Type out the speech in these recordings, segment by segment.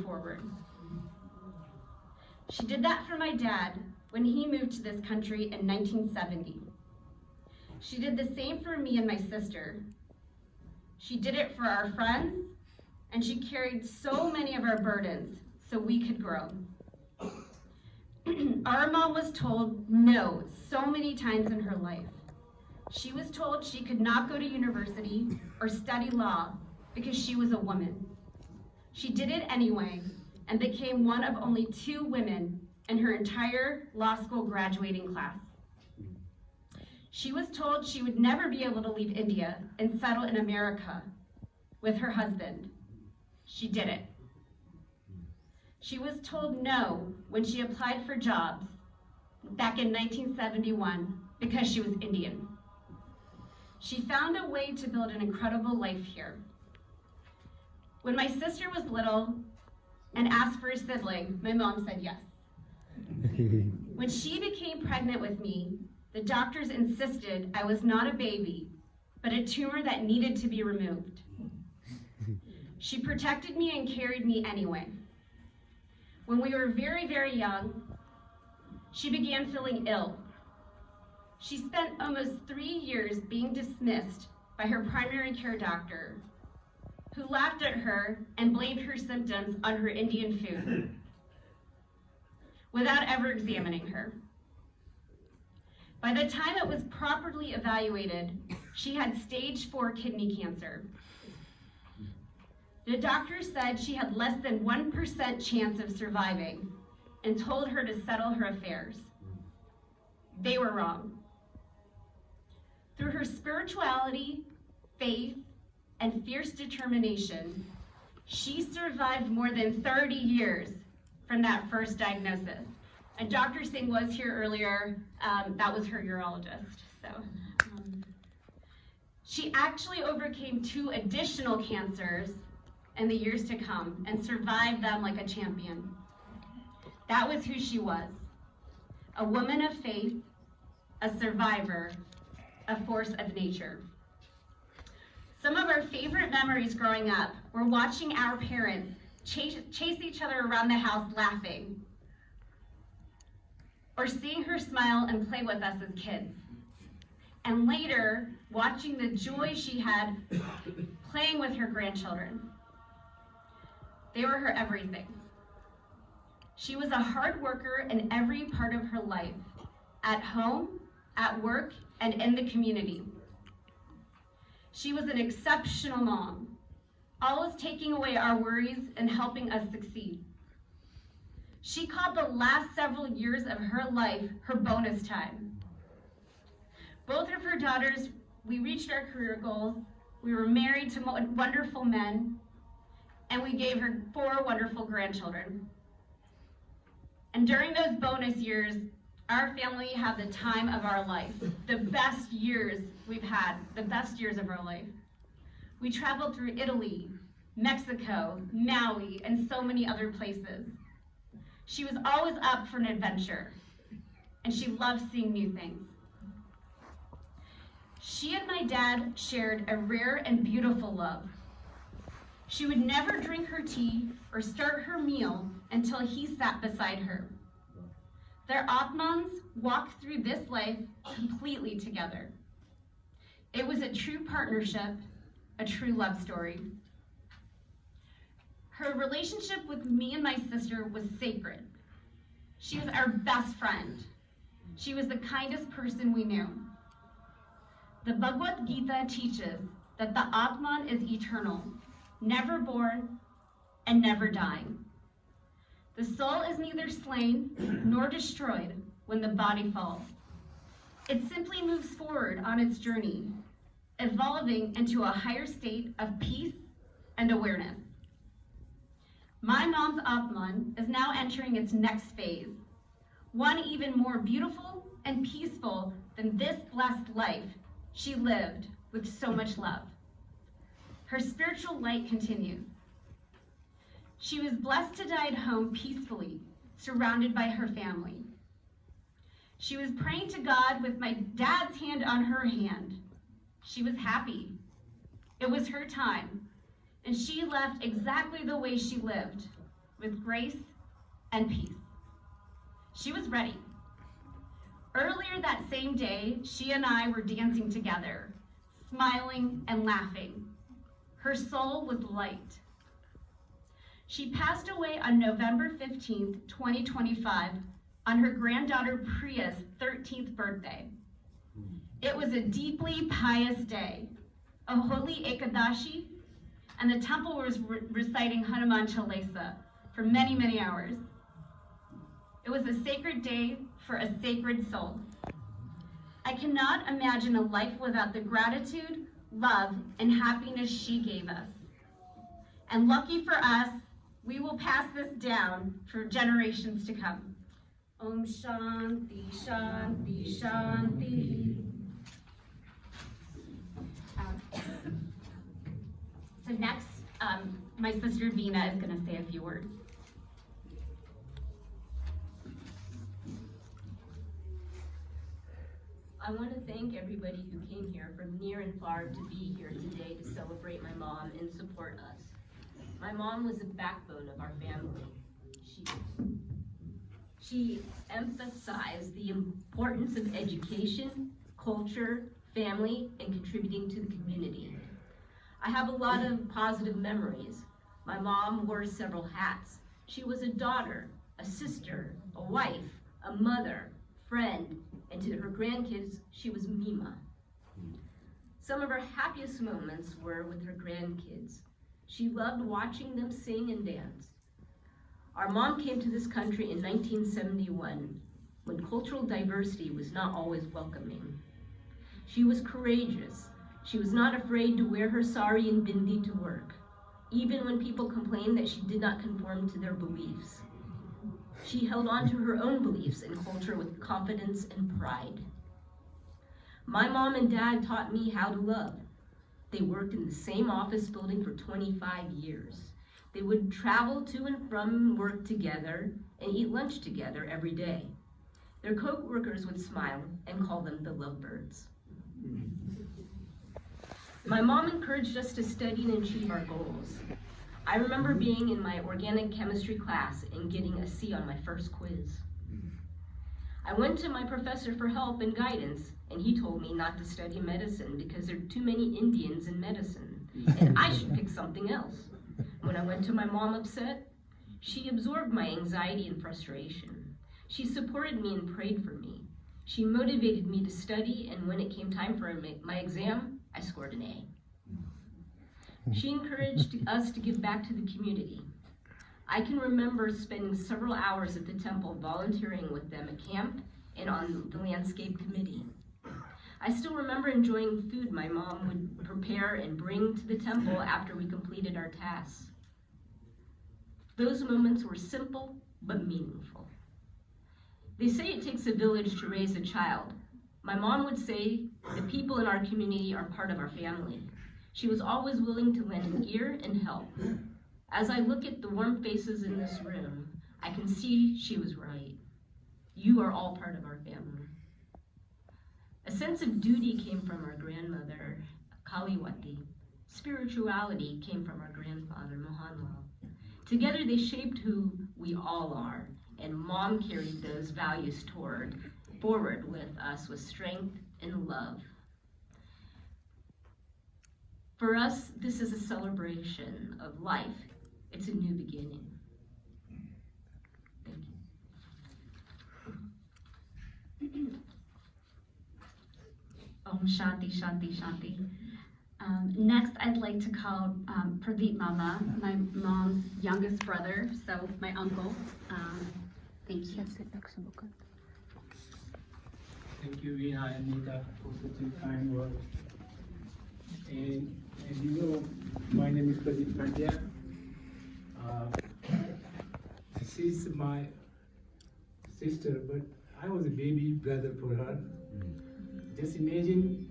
forward. She did that for my dad when he moved to this country in 1970. She did the same for me and my sister. She did it for our friends, and she carried so many of our burdens so we could grow. Our mom was told no so many times in her life. She was told she could not go to university or study law because she was a woman. She did it anyway and became one of only 2 women in her entire law school graduating class. She was told she would never be able to leave India and settle in America with her husband. She did it. She was told no when she applied for jobs back in 1971 because she was Indian. She found a way to build an incredible life here. When my sister was little and asked for a sibling, my mom said yes. When she became pregnant with me, the doctors insisted I was not a baby, but a tumor that needed to be removed. She protected me and carried me anyway. When we were very, very young, she began feeling ill. She spent almost 3 years being dismissed by her primary care doctor, who laughed at her and blamed her symptoms on her Indian food, without ever examining her. By the time it was properly evaluated, she had stage 4 kidney cancer. The doctor said she had less than 1% chance of surviving and told her to settle her affairs. They were wrong. Through her spirituality, faith, and fierce determination, she survived more than 30 years from that first diagnosis. And Dr. Singh was here earlier. That was her urologist. She actually overcame 2 additional cancers in the years to come and survived them like a champion. That was who she was, a woman of faith, a survivor, a force of nature. Some of our favorite memories growing up were watching our parents chase each other around the house laughing, or seeing her smile and play with us as kids. And later, watching the joy she had playing with her grandchildren. They were her everything. She was a hard worker in every part of her life, at home, at work, and in the community. She was an exceptional mom, always taking away our worries and helping us succeed. She called the last several years of her life her bonus time. Both of her daughters, we reached our career goals, we were married to wonderful men, and we gave her 4 wonderful grandchildren. And during those bonus years, our family had the time of our life, the best years we've had, the best years of our life. We traveled through Italy, Mexico, Maui, and so many other places. She was always up for an adventure, and she loved seeing new things. She and my dad shared a rare and beautiful love. She would never drink her tea or start her meal until he sat beside her. Their Atmans walked through this life completely together. It was a true partnership, a true love story. Her relationship with me and my sister was sacred. She was our best friend. She was the kindest person we knew. The Bhagavad Gita teaches that the Atman is eternal, never born, and never dying. The soul is neither slain nor destroyed when the body falls. It simply moves forward on its journey, evolving into a higher state of peace and awareness. My mom's Atman is now entering its next phase, one even more beautiful and peaceful than this blessed life she lived with so much love. Her spiritual light continues. She was blessed to die at home peacefully, surrounded by her family. She was praying to God with my dad's hand on her hand. She was happy. It was her time, and she left exactly the way she lived, with grace and peace. She was ready. Earlier that same day, she and I were dancing together, smiling and laughing. Her soul was light. She passed away on November 15th, 2025, on her granddaughter Priya's 13th birthday. It was a deeply pious day, a holy Ekadashi, and the temple was reciting Hanuman Chalisa for many, many hours. It was a sacred day for a sacred soul. I cannot imagine a life without the gratitude, love, and happiness she gave us. And lucky for us, we will pass this down for generations to come. Om Shanti, Shanti, Shanti. So next, my sister Vina is going to say a few words. I want to thank everybody who came here from near and far to be here today to celebrate my mom and support us. My mom was the backbone of our family. She emphasized the importance of education, culture, family, and contributing to the community. I have a lot of positive memories. My mom wore several hats. She was a daughter, a sister, a wife, a mother, friend, and to her grandkids, she was Mima. Some of her happiest moments were with her grandkids. She loved watching them sing and dance. Our mom came to this country in 1971, when cultural diversity was not always welcoming. She was courageous. She was not afraid to wear her sari and bindi to work, even when people complained that she did not conform to their beliefs. She held on to her own beliefs and culture with confidence and pride. My mom and dad taught me how to love. They worked in the same office building for 25 years. They would travel to and from work together and eat lunch together every day. Their co-workers would smile and call them the lovebirds. My mom encouraged us to study and achieve our goals. I remember being in my organic chemistry class and getting a C on my first quiz. I went to my professor for help and guidance, and he told me not to study medicine because there are too many Indians in medicine, and I should pick something else. When I went to my mom upset, she absorbed my anxiety and frustration. She supported me and prayed for me. She motivated me to study, and when it came time for my exam, I scored an A. She encouraged us to give back to the community. I can remember spending several hours at the temple volunteering with them at camp and on the landscape committee. I still remember enjoying food my mom would prepare and bring to the temple after we completed our tasks. Those moments were simple but meaningful. They say it takes a village to raise a child. My mom would say the people in our community are part of our family. She was always willing to lend an ear and help. As I look at the warm faces in this room, I can see she was right. You are all part of our family. A sense of duty came from our grandmother, Kaliwati. Spirituality came from our grandfather, Mohanlal. Together they shaped who we all are, and Mom carried those values forward with us with strength and love. For us, this is a celebration of life. It's a new beginning. Thank you. Om Shanti, Shanti, Shanti. Next, I'd like to call Pradeep Mama, my mom's youngest brother, so my uncle. Thank you. Thank you, Veena and Nita, for such a kind word. And you know, my name is Pradeep Pandya. She's my sister, but I was a baby brother for her. Just imagine,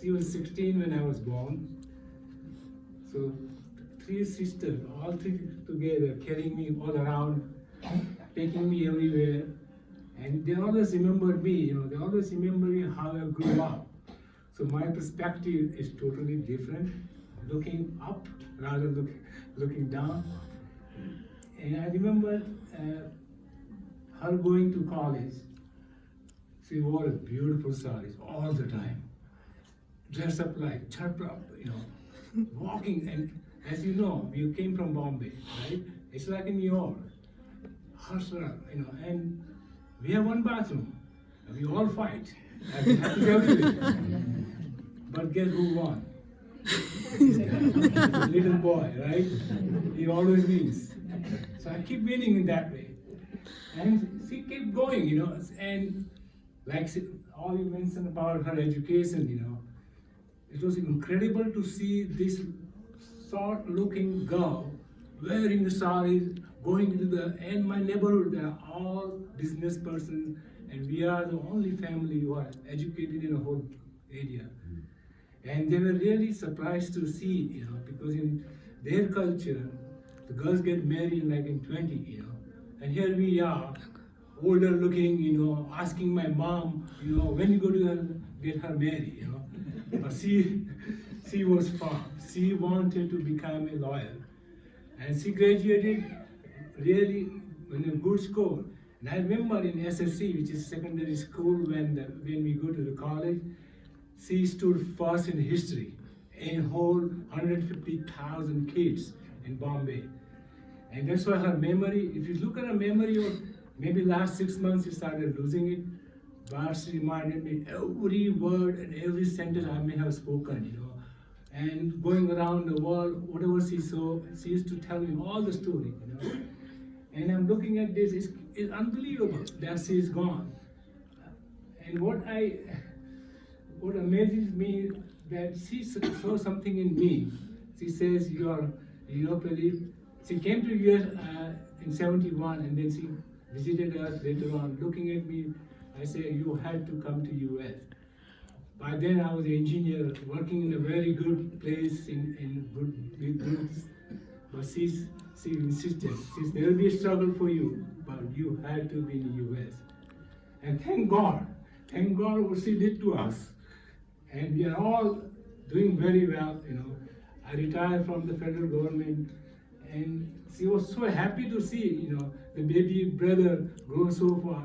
she was 16 when I was born. So 3 sisters, all 3 together, carrying me all around, taking me everywhere. And they always remembered me, they always remember me how I grew up. So my perspective is totally different, looking up rather than looking down. And I remember her going to college. She wore beautiful sarees all the time. Dressed up like, chirped up, walking. And as you know, we came from Bombay, right? It's like in New York. Hustler, and we have one bathroom. We all fight. It happens everywhere. But guess who won? The little boy, right? He always wins. So I keep winning in that way. And she kept going, and like all you mentioned about her education, it was incredible to see this short-looking girl wearing the sarees, going into and my neighborhood, they are all business persons, and we are the only family who are educated in the whole area. And they were really surprised to see, because in their culture, the girls get married like in 20, and here we are, older looking, asking my mom, when you go to get her married, But she was far. She wanted to become a lawyer. And she graduated really in a good score. And I remember in SSC, which is secondary school, when we go to the college, she stood first in history in whole 150,000 kids in Bombay. And that's why her memory, if you look at her memory, or maybe last 6 months she started losing it, but she reminded me every word and every sentence I may have spoken, And going around the world, whatever she saw, she used to tell me all the story, And I'm looking at this, it's unbelievable that she's gone. And what amazes me, that she saw something in me. She says, Pradeep, she came to US in 71, and then she visited us later on. Looking at me, I said, you had to come to US. By then I was an engineer, working in a very good place in good big groups. But she insisted, there will be a struggle for you, but you had to be in the US. And thank God what she did to us. And we are all doing very well, I retired from the federal government, and she was so happy to see, the baby brother grow so far.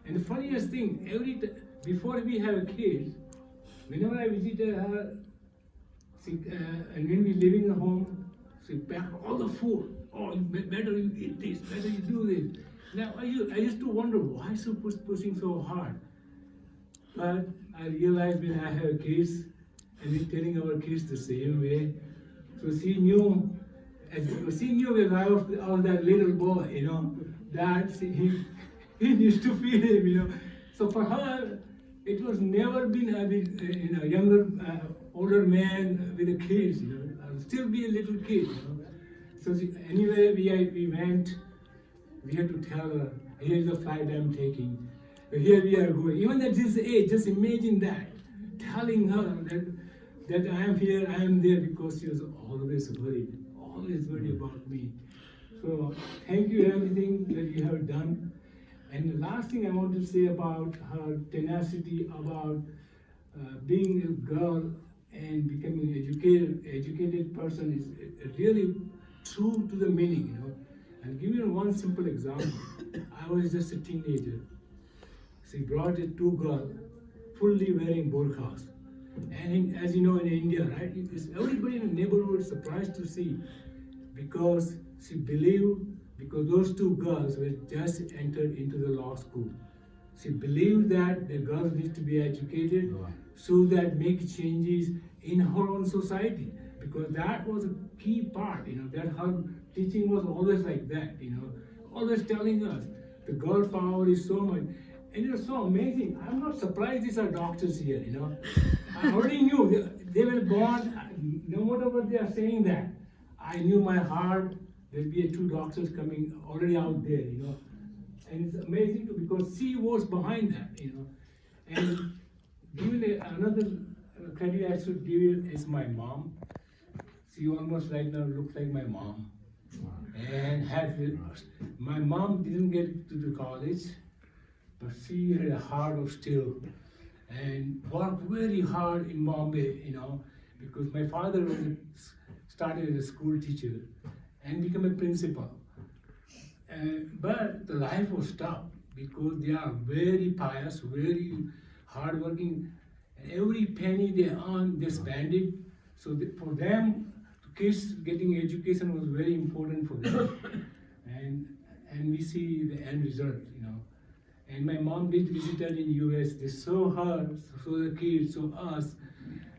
And the funniest thing, before we have a kid, whenever I visited her, and when we live in the home, she packed all the food. Oh, better you eat this, better you do this. Now, I used to wonder why she was pushing so hard. But I realized when I have kids, and we're telling our kids the same way. So she knew when I was that little boy, that he needs to feed him, So for her, it was never been a younger, older man with the kids, I would still be a little kid, So anywhere we went, we had to tell her, here's the flight I'm taking, here we are going. Even at this age, just imagine that, telling her that I am here, I am there, because she was always worried about me. So thank you everything that you have done. And the last thing I want to say about her tenacity, about being a girl and becoming an educated person is really true to the meaning, I'll give you one simple example. I was just a teenager. She brought two girls, fully wearing burqas. And as you know, in India, right, everybody in the neighborhood is surprised to see, because she believed, because those two girls were just entered into the law school. She believed that the girls need to be educated so that make changes in her own society, because that was a key part, that her teaching was always like that, always telling us the girl power is so much. And it was so amazing. I'm not surprised these are doctors here, I already knew they were born, no matter what they are saying that. I knew my heart, there'll be two doctors coming already out there, And it's amazing too, because she was behind that, And given another credit I should give you is my mom. She almost right now looks like my mom. And my mom didn't get to the college, but she had a heart of steel and worked very hard in Bombay, because my father started as a school teacher and became a principal. But the life was tough because they are very pious, very hardworking. And every penny they earn, they spend it. So for them, kids getting education was very important for them. and we see the end result, you know. And my mom did visit her in US. They saw her, saw the kids, saw us,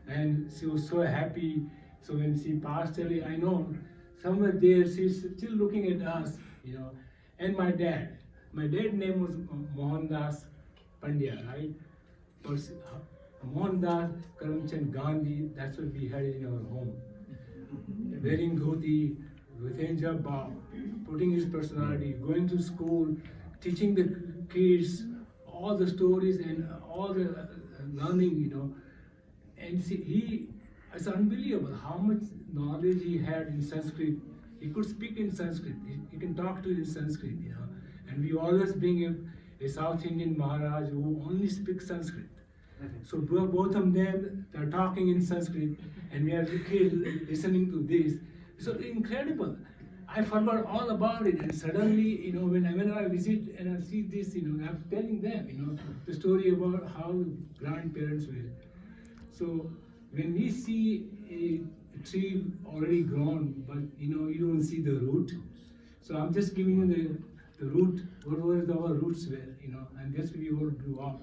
and she was so happy. So when she passed away, I know somewhere there she's still looking at us, you know. And my dad's name was Mohandas Pandya, right? But Mohandas Karamchand Gandhi, that's what we had in our home. Wearing dhoti, with hijab, putting his personality, going to school, teaching the kids all the stories and all the learning, you know. And see, it's unbelievable how much knowledge he had in Sanskrit. He could speak in Sanskrit. He can talk to you in Sanskrit, you know. And we always bring a South Indian Maharaj who only speaks Sanskrit. So both of them, they're talking in Sanskrit, and we are kids listening to this. So incredible. I forgot all about it, and suddenly, you know, whenever I visit and I see this, you know, I'm telling them, you know, the story about how grandparents were. So when we see a tree already grown, but you know, you don't see the root. So I'm just giving you the root, what was our roots were, you know, and that's where we all grew up.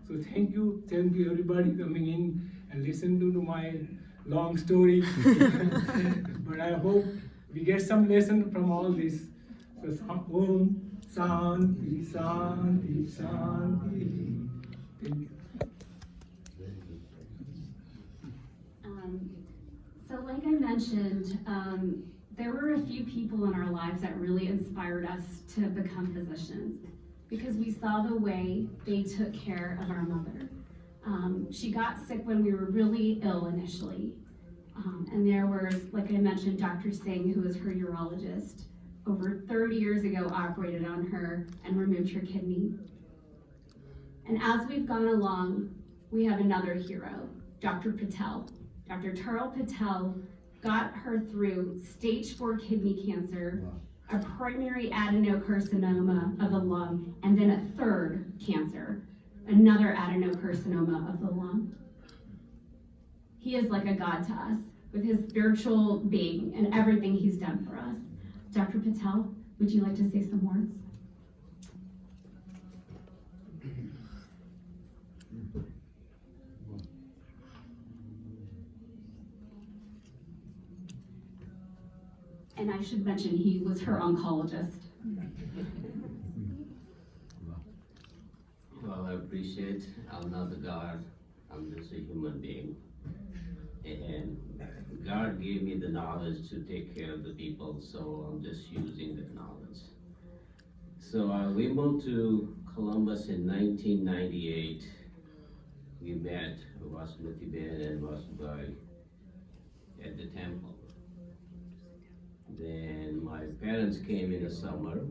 So thank you everybody coming in and listen to my long story. But I hope we get some lesson from all this. So Om Shanti Shanti Shanti. Thank you. So like I mentioned, there were a few people in our lives that really inspired us to become physicians because we saw the way they took care of our mother. She got sick when we were really ill initially. And there was, like I mentioned, Dr. Singh, who was her urologist, over 30 years ago operated on her and removed her kidney. And as we've gone along, we have another hero, Dr. Patel. Dr. Taral Patel got her through stage 4 kidney cancer, a primary adenocarcinoma of the lung, and then a third cancer, another adenocarcinoma of the lung. He is like a god to us with his spiritual being and everything he's done for us. Dr. Patel, would you like to say some words? And I should mention, he was her oncologist. Well, I appreciate, I'm not the God, I'm just a human being. And God gave me the knowledge to take care of the people, so I'm just using that knowledge. So we moved to Columbus in 1998. We met Vasmati Ben and Vasubai at the temple. Then my parents came in the summer,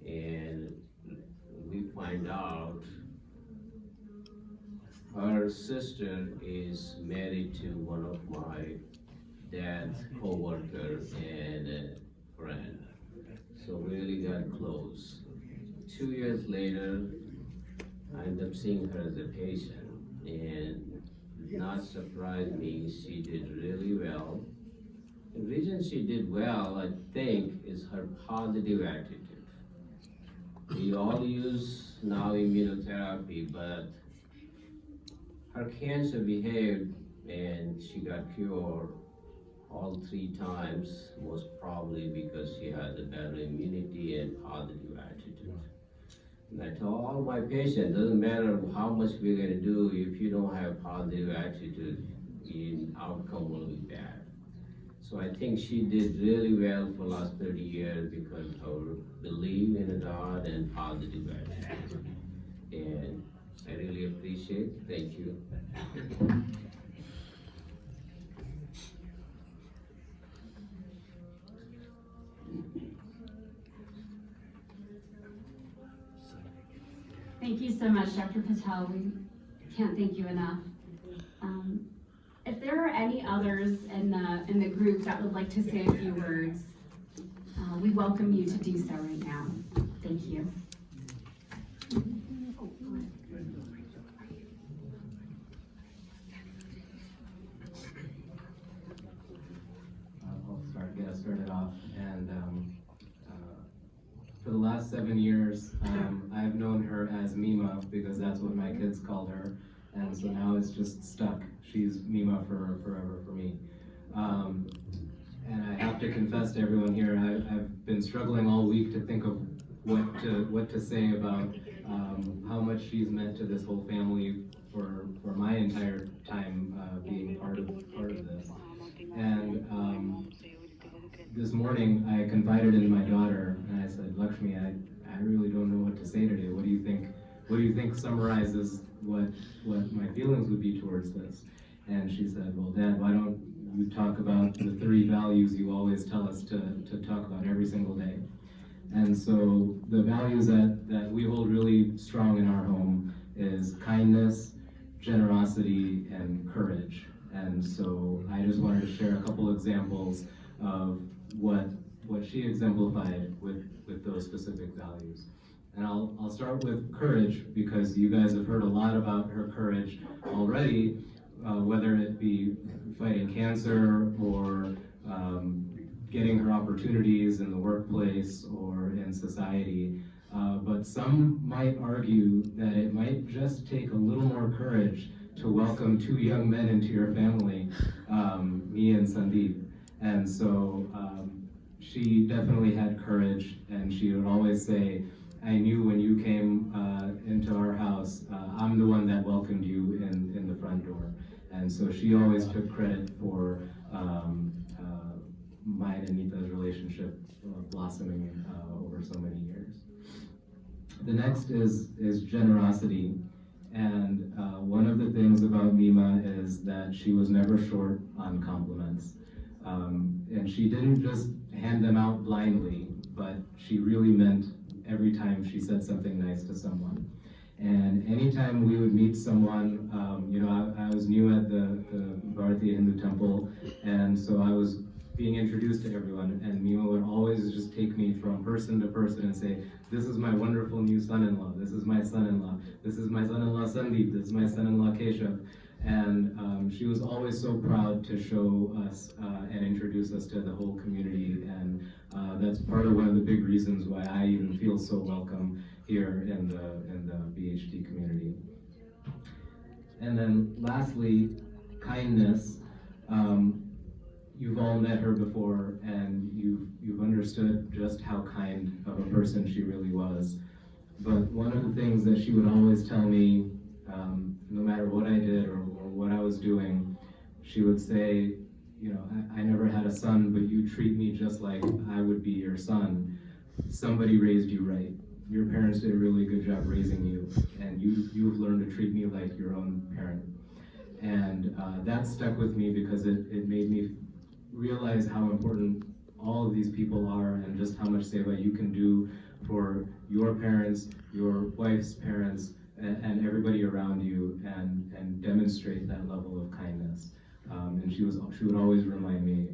and we find out her sister is married to one of my dad's co-worker and a friend. So we really got close. 2 years later, I ended up seeing her as a patient, and not surprised me, she did really well. The reason she did well, I think, is her positive attitude. We all use now immunotherapy, but her cancer behaved and she got cured all 3 times, most probably because she has a better immunity and positive attitude. And I tell all my patients, doesn't matter how much we're gonna do, if you don't have positive attitude, the outcome will be bad. So I think she did really well for the last 30 years because of her belief in a God and positive attitude. And I really appreciate it. Thank you. Thank you so much, Dr. Patel. We can't thank you enough. If there are any others in the group that would like to say a few words, we welcome you to do so right now. Thank you. I'll get us started off. And for the last 7 years, I've known her as Mima because that's what my kids called her. And so now it's just stuck. She's Mima forever for me. And I have to confess to everyone here, I've been struggling all week to think of what to say about how much she's meant to this whole family for my entire time being part of this. And this morning I confided in my daughter and I said, Lakshmi, I really don't know what to say today. What do you think summarizes what my feelings would be towards this? And she said, well, Dad, why don't you talk about the 3 values you always tell us to talk about every single day? And so the values that we hold really strong in our home is kindness, generosity, and courage. And so I just wanted to share a couple examples of what she exemplified with those specific values. And I'll start with courage because you guys have heard a lot about her courage already, whether it be fighting cancer or getting her opportunities in the workplace or in society. But some might argue that it might just take a little more courage to welcome 2 young men into your family, me and Sandeep. And so she definitely had courage, and she would always say, I knew when you came into our house, I'm the one that welcomed you in the front door. And so she always took credit for mine and Nita's relationship blossoming over so many years. The next is generosity. And one of the things about Mima is that she was never short on compliments. And she didn't just hand them out blindly, but she really meant every time she said something nice to someone. And anytime we would meet someone, I was new at the Bharatiya Hindu temple, and so I was being introduced to everyone, and Mima would always just take me from person to person and say, this is my wonderful new son-in-law, this is my son-in-law, this is my son-in-law Sandeep, this is my son-in-law Keshav. And she was always so proud to show us and introduce us to the whole community, and that's part of one of the big reasons why I even feel so welcome here in the BHT community. And then lastly, kindness. You've all met her before, and you've understood just how kind of a person she really was. But one of the things that she would always tell me, no matter what I did or what I was doing, she would say, I never had a son, but you treat me just like I would be your son. Somebody raised you right. Your parents did a really good job raising you, and you've learned to treat me like your own parent. And that stuck with me because it made me realize how important all of these people are and just how much seva you can do for your parents, your wife's parents, and everybody around you, and demonstrate that level of kindness. And she would always remind me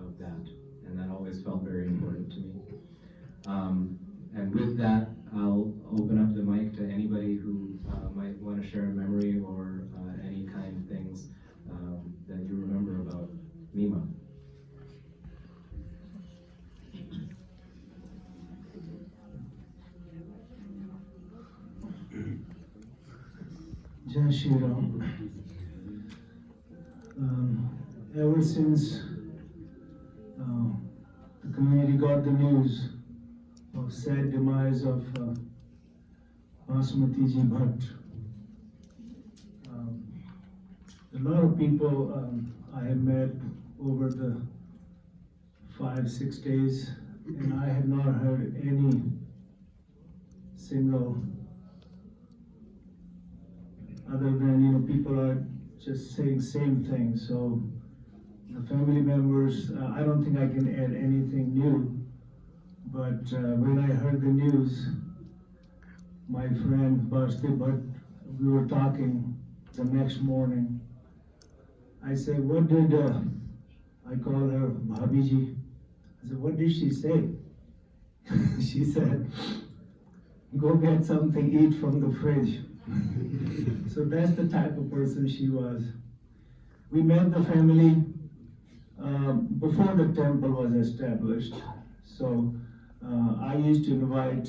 of that, and that always felt very important to me. And with that, I'll open up the mic to anybody who might want to share a memory or any kind things that you remember about Mima. Jai Shri Ram. Ever since the community got the news of sad demise of Basmati Ji Bhatt, a lot of people I have met over the 5-6 days, and I have not heard any single, other than, people are just saying same thing. So the family members, I don't think I can add anything new, but when I heard the news, my friend Basdev Bhatt, we were talking the next morning. I said, what did, I call her Bhabiji. I said, what did she say? she said, go get something to eat from the fridge. So that's the type of person she was. We met the family before the temple was established. So I used to invite,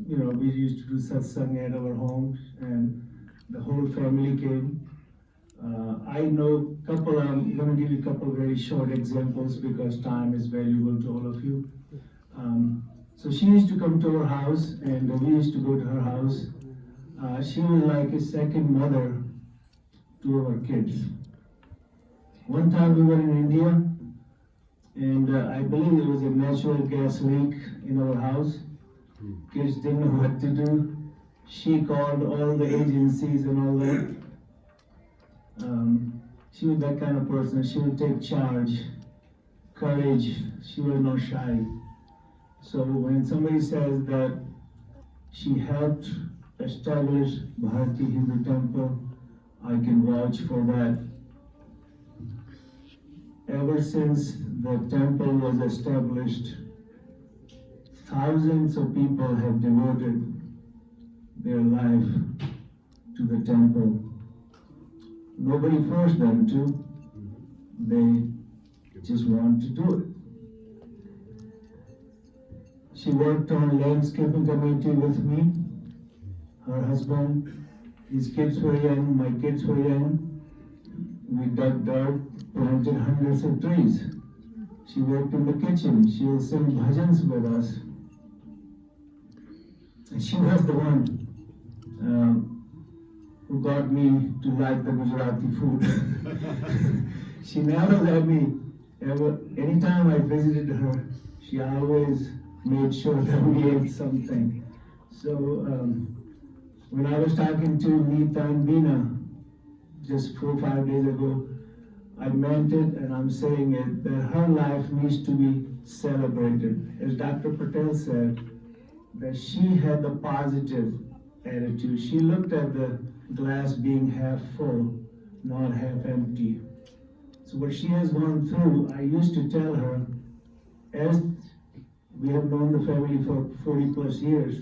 we used to do satsang at our home, and the whole family came. I know I'm going to give you a couple very short examples because time is valuable to all of you. So she used to come to our house, and we used to go to her house. She was like a second mother to our kids. One time we were in India, and I believe there was a natural gas leak in our house. Kids didn't know what to do. She called all the agencies and all that. She was that kind of person. She would take charge, courage. She was not shy. So when somebody says that she helped establish Bharati Hindu Temple, I can vouch for that. Ever since the temple was established, thousands of people have devoted their life to the temple. Nobody forced them to. They just want to do it. She worked on landscaping committee with me, her husband, his kids were young, my kids were young. We dug dirt, planted hundreds of trees. She worked in the kitchen. She would sing bhajans with us. And she was the one who got me to like the Gujarati food. She never let me anytime I visited her, she always made sure that we ate something. So when I was talking to Neeta and Veena just 4 or 5 days ago, I meant it and I'm saying it, that her life needs to be celebrated. As Dr. Patel said, that she had the positive attitude. She looked at the glass being half full, not half empty. So what she has gone through, I used to tell her, as we have known the family for 40 plus years,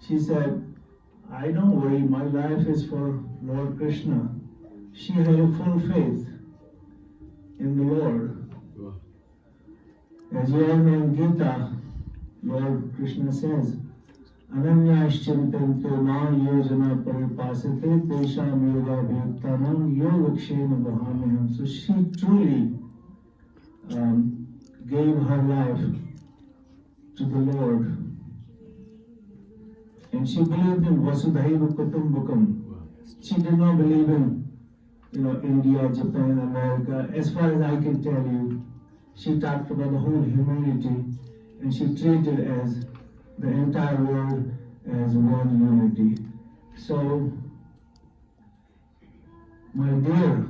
she said, I don't worry, my life is for Lord Krishna. She had a full faith in the Lord. As you all know in Gita, Lord Krishna says, Ananyashchintanto ma yojana paripasate tesham yoga bhaktanam yogakshema vahamiham. So she truly gave her life to the Lord. And she believed in Vasudhaiva Kutumbakam. She did not believe in, India, Japan, America. As far as I can tell you, she talked about the whole humanity, and she treated as the entire world as one unity. So, my dear,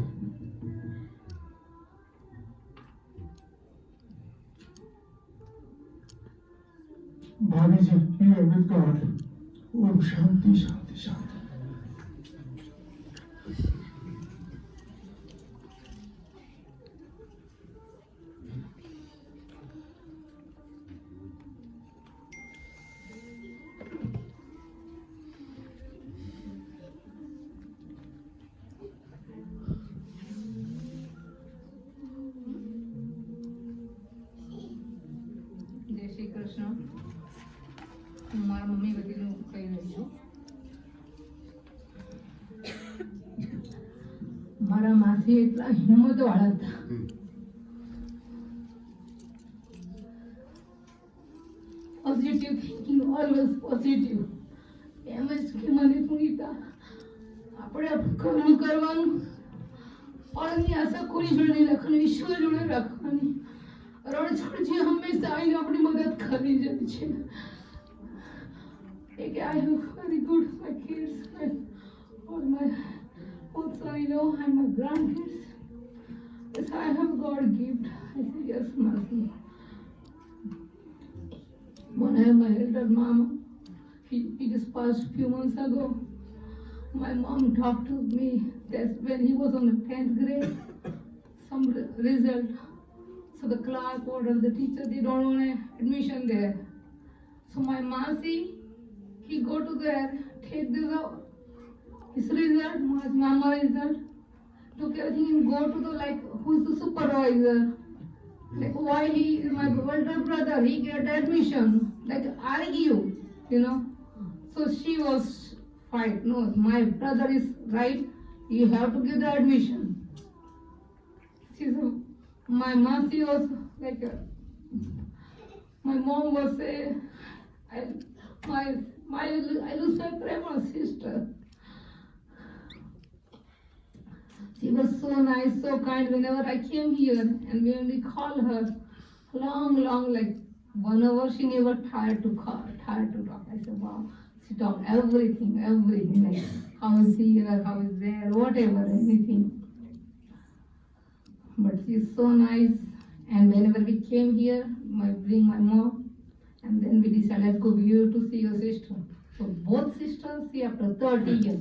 Bhabiji, you are with God. Om Shanti, Shanti, Shanti. જય શ્રી કૃષ્ણ. હું મારા mummy વતીનું કહી રહી છું. મારા માસી એટલા હિંમતવાળા હતા. Positive thinking, always positive. એમ જ કે મને સુનીતા આપણે ઘરનું કરવાનું, ફળની આશા કોઈ જોડે નહીં રાખવાની, ઈશ્વર જોડે રાખવાની. રણછોડજી હંમેશા આવીને આપણી મદદ કરી જાય છે. I have very good my kids and all my son-in-law and my grandkids. Yes, I have God gift. I say yes, Mercy. When I have my elder mama, he just passed a few months ago. My mom talked to me that when he was on the 10th grade, some result. So the clerk ordered the teacher, they don't want admission there. So my Masi, he go to there, take his result, my mama result, took everything and go to the like who's the supervisor. Like why he my older brother he get admission, like argue, you know. So she was fight. No, my brother is right. You have to give the admission. My Masi was like my mom was say, I lose my prema sister. She was so nice, so kind. Whenever I came here and when we call her, long, like 1 hour, she never tired to talk. I said, wow, she talked everything, like how is here, how is there, whatever, anything. But she's so nice. And whenever we came here, I bring my mom, and then we decided to go here to see your sister. So both sisters, see after 30 years,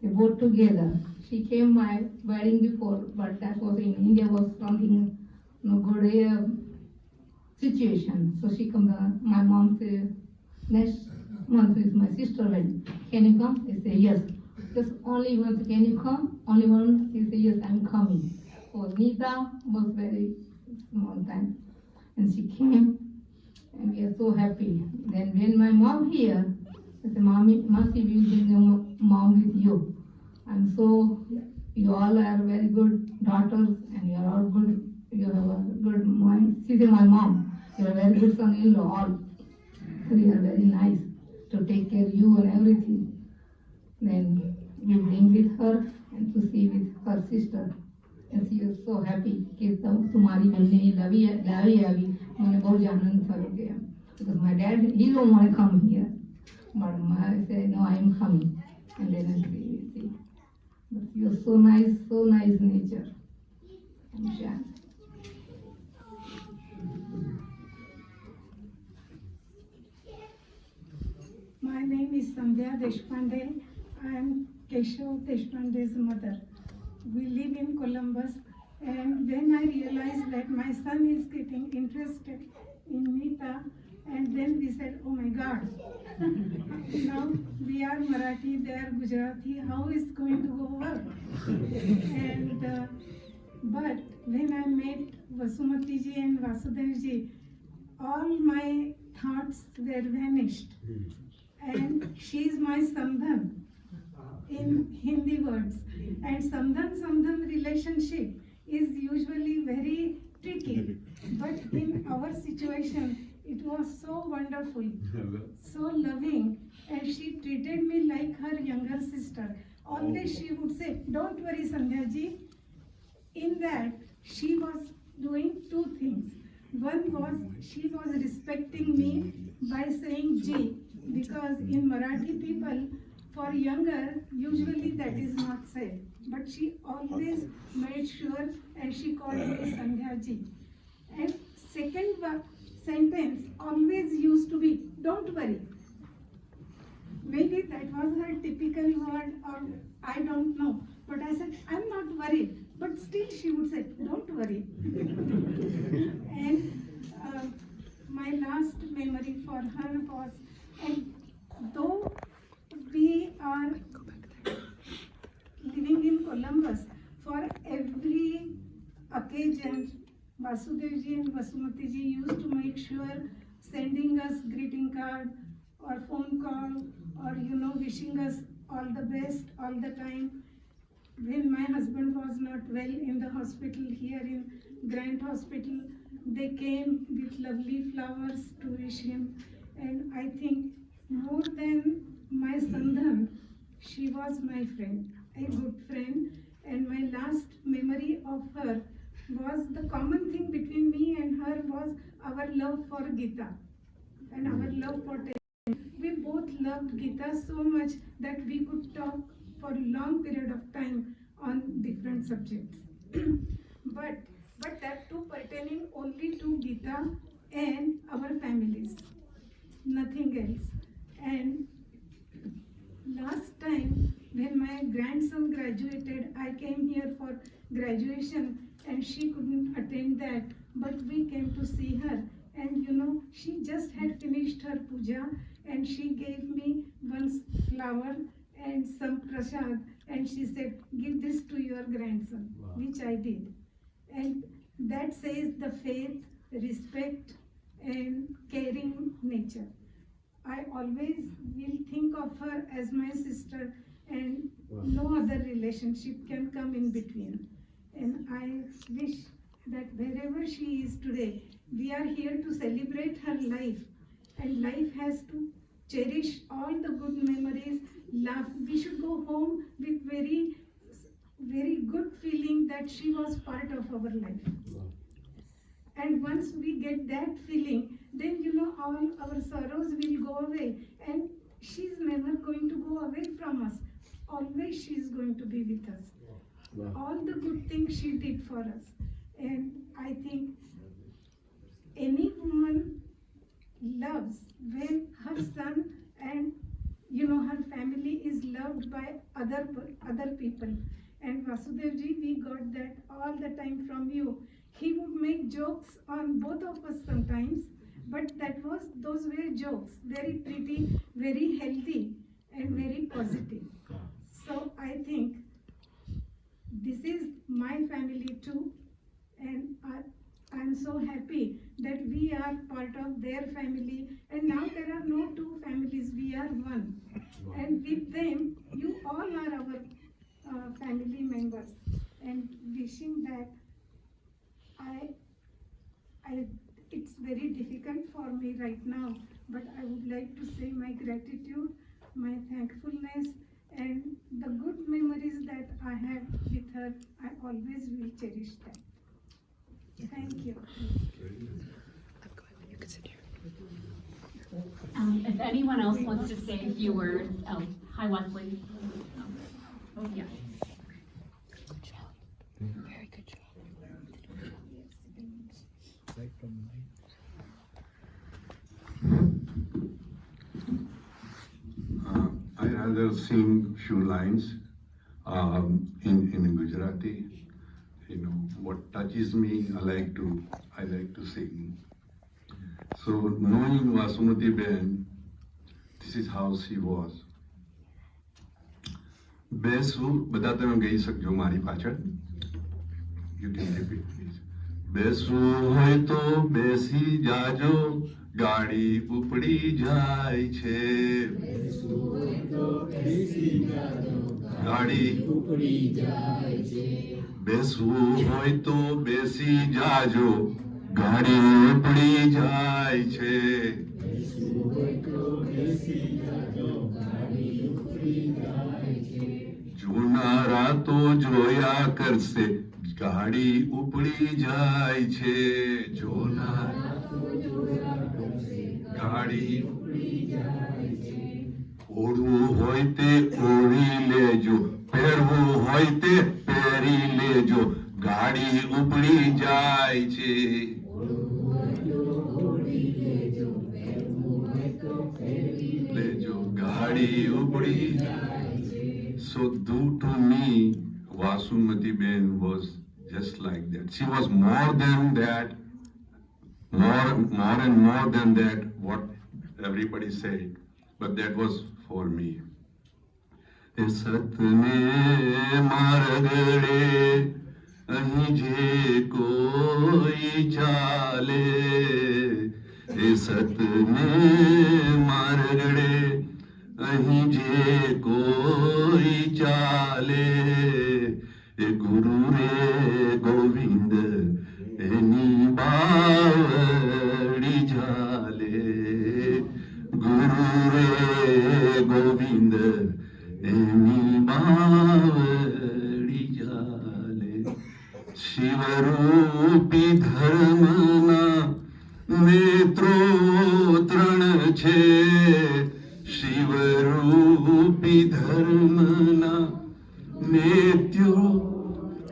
they both together. She came my wedding before, but that was in India was something good situation. So she come. My mom said, next month is my sister wedding. Can you come? I say yes. Just only once. Can you come? Only once. She said yes. I'm coming. So Nita was very small time, and she came, and we are so happy. Then when my mom here, I said, Masi, we will bring your mom with you. And so you all are very good daughters, and you are all good. You have a good mind. She said, my mom, you are a very good son-in-law. All three are very nice to take care of you and everything. Then we bring with her and to see with her sister. And she was so happy कि तुम्हारी बहनें लवी अभी मैंने बहुत आनंद था गया because my dad he don't want to come here but I said no I am coming and then I see but you are so nice nature. I'm sure. My name is Sandhya Deshpande. I am Keshav Deshpande's mother. We live in Columbus, and when I realized that my son is getting interested in Nita, and then we said, oh my God, now we are Marathi, they are Gujarati, how is going to go work? And but when I met Vasumati ji and Vasudev ji, all my thoughts were vanished. And she is my Samdhan in Hindi words. And Samdhan relationship is usually very tricky. But in our situation, it was so wonderful, so loving. And she treated me like her younger sister. Always she would say, don't worry Sandhya ji. In that, she was doing two things. One was, she was respecting me by saying ji, because in Marathi people, for younger, usually that is not said. But she always made sure and she called me Sandhya ji. And second sentence always used to be, don't worry. Maybe that was her typical word or I don't know. But I said, I'm not worried. But still she would say, don't worry. And my last memory for her was, and though we are living in Columbus, for every occasion, Vasudevji and Vasumatiji used to make sure sending us greeting card or phone call or wishing us all the best all the time. When my husband was not well in the hospital here in Grant Hospital, they came with lovely flowers to wish him. And I think more than my Sandhan, she was my friend, a good friend. And my last memory of her was the common thing between me and her was our love for Gita and our love for Teshri. We both loved Gita so much that we could talk for a long period of time on different subjects. but that too pertaining only to Gita and our families, nothing else. And last time when my grandson graduated, I came here for graduation and she couldn't attend that, but we came to see her. And she just had finished finished her puja and she gave me one flower and some prasad and she said, give this to your grandson, which I did. And that says the faith, respect and caring nature. I always will think of her as my sister and no other relationship can come in between. And I wish that wherever she is today, we are here to celebrate her life. And life has to cherish all the good memories, laugh. We should go home with very good feeling that she was part of our life. And once we get that feeling, then all our sorrows will go away. And she's never going to go away from us. Always she is going to be with us. All the good things she did for us. And I think any woman loves when her son and her family is loved by other people. And Vasudevji, we got that all the time from you. He would make jokes on both of us sometimes, but those were jokes, very pretty, very healthy, and very positive. So I think this is my family too, and I'm so happy that we are part of their family, and now there are no two families, we are one. And with them, you all are our family members, and wishing that it's very difficult for me right now, but I would like to say my gratitude, my thankfulness, and the good memories that I have with her, I always will cherish them. Thank you. If anyone else wants to say a few words, hi Wesley. Oh, yeah. I rather sing few lines in Gujarati. What touches me, I like to sing. So knowing Vasumati Ben, this is how she was. Besu, બધા તમે ગઈ શકજો મારી પાછળ. You can repeat please. બેસવું હોય તો બેસી જાજો, ગાડી ઉપડી જાય છે. ગાડી ઉપડી જાય છે. બેસવું હોય તો બેસી જાજો, ગાડી ઉપડી જાય છે. બેસવું હોય તો બેસી જાજો, ગાડી ઉપડી જાય છે. જોનારા તો જોયા કરશે, ગાડી ઉપડી જાય છે. જોનારા તો જોયા કરશે, ગાડી ઉપડી જાય છે. ઓઢવું હોય તે ઓઢી લેજો, પહેરવું હોય તે પહેરી લેજો, ગાડી ઉપડી જાય છે. લેજો, ગાડી ઉપડી જાય છે. So to me, Vasumati Ben was just like that. She was more than that, more and more than that, what everybody said. But that was for me. એ સતને માર્ગડે અહીં જે કોઈ ચાલે, એ સતને માર્ગડે અહીં જે કોઈ ચાલે, એ ગુરુ રે ગોવિંદ એની બાવડી ઝાલે. ગુરુ રે ગોવિંદ એની બાવડી ઝાલે. શિવરૂપી ધર્મના નેત્રો ત્રણ છે, શિવરૂપી ધર્મના નેત્રો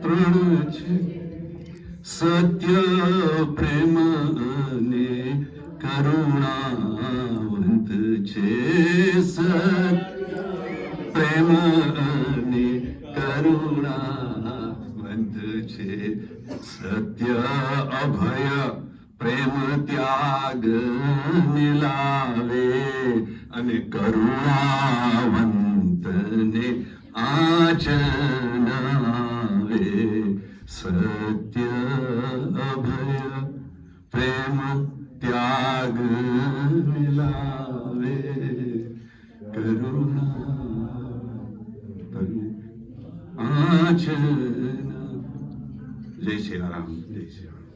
ત્રણ છે. સત્ય પ્રેમ અને કરુણાવંત છે. સત્ય પ્રેમ અને કરુણાવંત છે. સત્ય અભય પ્રેમ ત્યાગ નિલાવે અને કરુણાવંતને આચનાવે સત્ય અભય પ્રેમ ત્યાગ નિલાવે કરુણા આચના. જય શ્રી રામ, જય શ્રી રામ.